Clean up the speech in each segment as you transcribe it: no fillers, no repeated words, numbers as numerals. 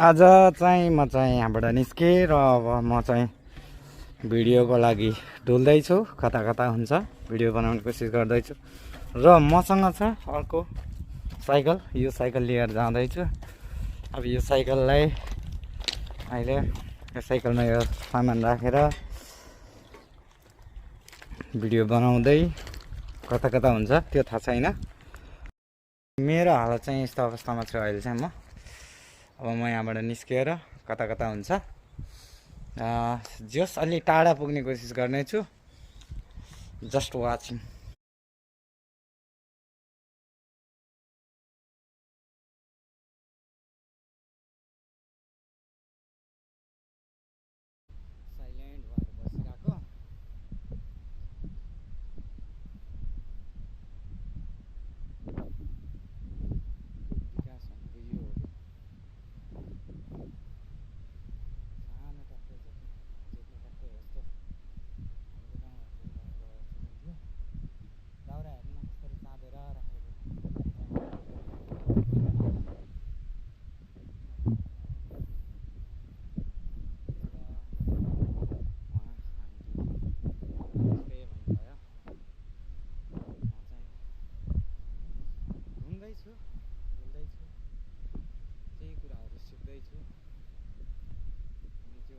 आज चाहिँ म चाहिँ यहाँबाट निस्केँ र अब म चाहिँ भिडियोको लागि डुल्दैछु। कता कता हुन्छ भिडियो बनाउने कोसिस गर्दैछु र मसँग छ अर्को साइकल। यो साइकल लिएर जाँदैछु। अब यो साइकललाई अहिले यो साइकलमा यो सामान राखेर भिडियो बनाउँदै कता कता हुन्छ त्यो थाहा छैन। मेरो हालत चाहिँ यस्तो अवस्थामा छ अहिले चाहिँ म। अब म यहाँबाट निस्केर कता कता हुन्छ जस अलि टाढा पुग्ने कोसिस गर्नेछु। Just watching. साइलेन्ट भएर बसिरहेको विकास भनेको यो हो कि सानो ट्याक्टर जोत्ने ट्याक्टर जस्तो हाम्रो गाउँहरूतिर थियो। दाउरा हेर्नु न कसरी चाँदेर राखेको। घुम्दैछु डुल्दैछु केही कुराहरू सिक्दैछु। अनि त्यो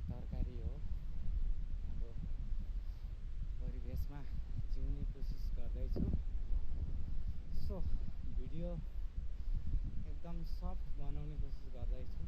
तरकारी हो। यहाँको परिवेशमा जिउने कोसिस गर्दैछु। सो भिडियो एकदम सफ्ट बनाउने कोसिस गर्दैछु।